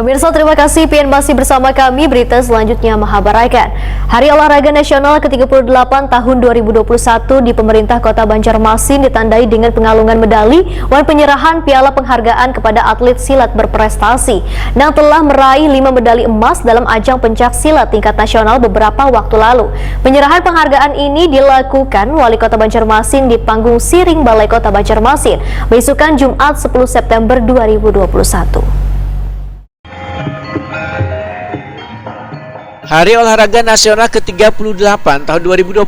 Pemirsa, terima kasih PN masih bersama kami. Berita selanjutnya Mahabarakan. Hari Olahraga Nasional ke-38 tahun 2021 di pemerintah Kota Banjarmasin ditandai dengan pengalungan medali dan penyerahan piala penghargaan kepada atlet silat berprestasi yang telah meraih 5 medali emas dalam ajang pencak silat tingkat nasional beberapa waktu lalu. Penyerahan penghargaan ini dilakukan Wali Kota Banjarmasin di panggung Siring Balai Kota Banjarmasin besukan Jumat 10 September 2021. Hari Olahraga Nasional ke-38 tahun 2021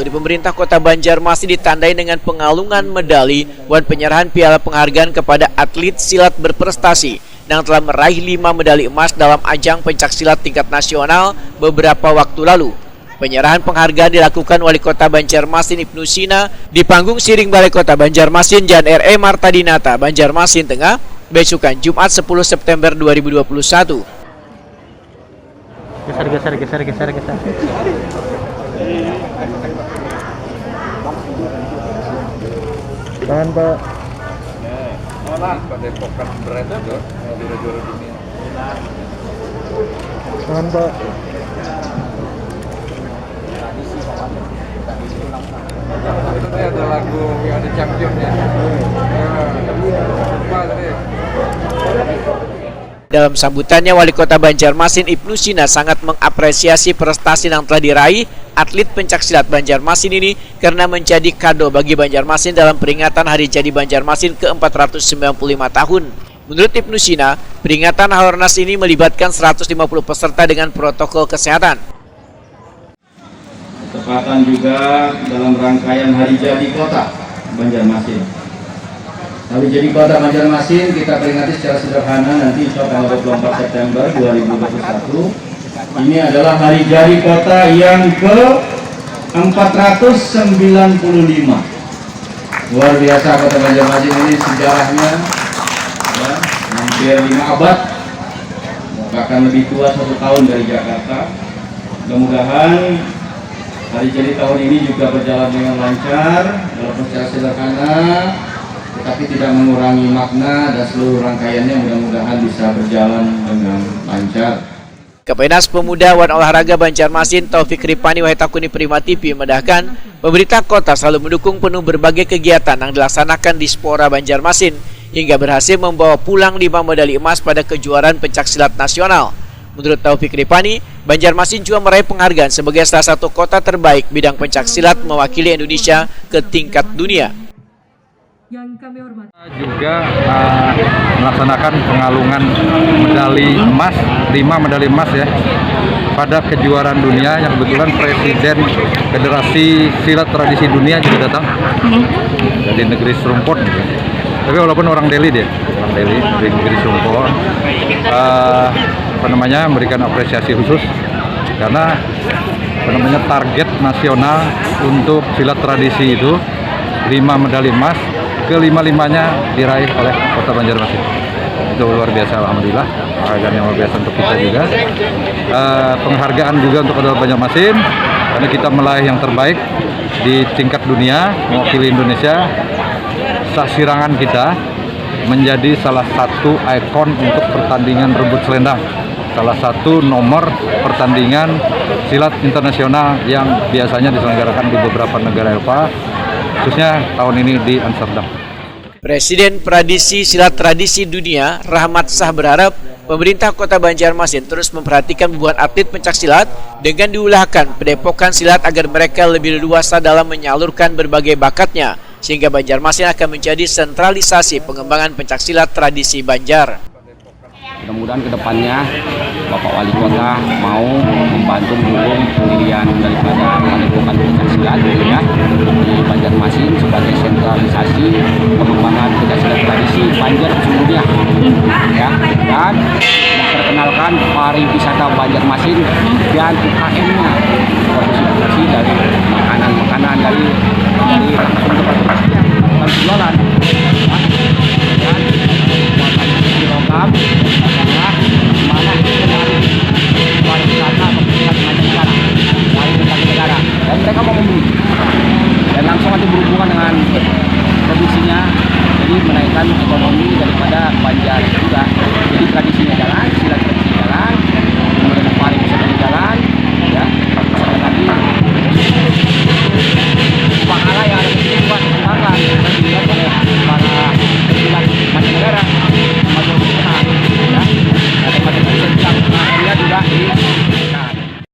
di pemerintah Kota Banjarmasin ditandai dengan pengalungan medali dan penyerahan piala penghargaan kepada atlet silat berprestasi yang telah meraih 5 medali emas dalam ajang pencak silat tingkat nasional beberapa waktu lalu. Penyerahan penghargaan dilakukan Wali Kota Banjarmasin Ibnu Sina di panggung Siring Balai Kota Banjarmasin Jalan R.E. Marta Dinata, Banjarmasin Tengah, besukan Jumat 10 September 2021. Geser. Tahan, Pak. Padepokan berat itu juara dunia. Tahan, Pak. Itu ada lagu yang ada championnya. Dalam sambutannya, Wali Kota Banjarmasin Ibnu Sina sangat mengapresiasi prestasi yang telah diraih atlet pencaksilat Banjarmasin ini karena menjadi kado bagi Banjarmasin dalam peringatan Hari Jadi Banjarmasin ke-495 tahun. Menurut Ibnu Sina, peringatan Haornas ini melibatkan 150 peserta dengan protokol kesehatan. Tepatan juga dalam rangkaian Hari Jadi Kota Banjarmasin. Hari Jadi Kota Banjarmasin kita peringati secara sederhana nanti insya Allah tanggal 24 September 2021. Ini adalah Hari Jadi Kota yang ke-495. Luar biasa Kota Banjarmasin ini sejarahnya ya, hampir 5 abad, bahkan lebih tua 1 tahun dari Jakarta. Mudah-mudahan Hari Jadi tahun ini juga berjalan dengan lancar, walaupun secara sederhana, tetapi tidak mengurangi makna dan seluruh rangkaiannya mudah-mudahan bisa berjalan dengan lancar. Kapolres Pemuda dan Olahraga Banjarmasin Taufik Ripani Wahitakuni Prima TV mendahkan pemerintah kota selalu mendukung penuh berbagai kegiatan yang dilaksanakan di Spora Banjarmasin hingga berhasil membawa pulang 5 medali emas pada kejuaraan pencaksilat nasional. Menurut Taufik Ripani, Banjarmasin juga meraih penghargaan sebagai salah satu kota terbaik bidang pencaksilat mewakili Indonesia ke tingkat dunia. Juga melaksanakan pengalungan medali emas, 5 medali emas ya, pada kejuaraan dunia yang kebetulan Presiden Federasi Silat Tradisi Dunia juga datang dari negeri Serumput gitu. Tapi walaupun orang Delhi dia, dari negeri Serumput, memberikan apresiasi khusus karena target nasional untuk silat tradisi itu 5 medali emas, ke-5-5-nya diraih oleh Kota Banjarmasin. Itu luar biasa, alhamdulillah. Penghargaan yang luar biasa untuk kita juga. Penghargaan juga untuk Kota Banjarmasin karena kita meraih yang terbaik di tingkat dunia mewakili Indonesia. Sasirangan kita menjadi salah satu ikon untuk pertandingan rebut selendang. Salah satu nomor pertandingan silat internasional yang biasanya diselenggarakan di beberapa negara Eropa, khususnya tahun ini di Amsterdam. Presiden Pradisi Silat Tradisi Dunia Rahmat Shah berharap pemerintah Kota Banjarmasin terus memperhatikan hubungan atlet pencaksilat dengan diulahkan padepokan silat agar mereka lebih leluasa dalam menyalurkan berbagai bakatnya sehingga Banjarmasin akan menjadi sentralisasi pengembangan pencaksilat tradisi Banjar. Mudah-mudahan ke depannya Bapak Wali Kota mau membantu mendukung pendirian daripada padepokan pencaksilat ya, di Banjarmasin sebagai sentralisasi pengembangan pencaksilat tradisi Banjar seluruhnya ya, dan memperkenalkan pariwisata Banjarmasin dan UKM-nya, produksi dari makanan-makanan dari langsung tempat jualan ya, dan logam mana pariwisata negara dan mereka mau membeli dan langsung nanti berhubungan dengan produksinya, jadi menaikkan ekonomi daripada Banjar juga, jadi tradisinya jalan.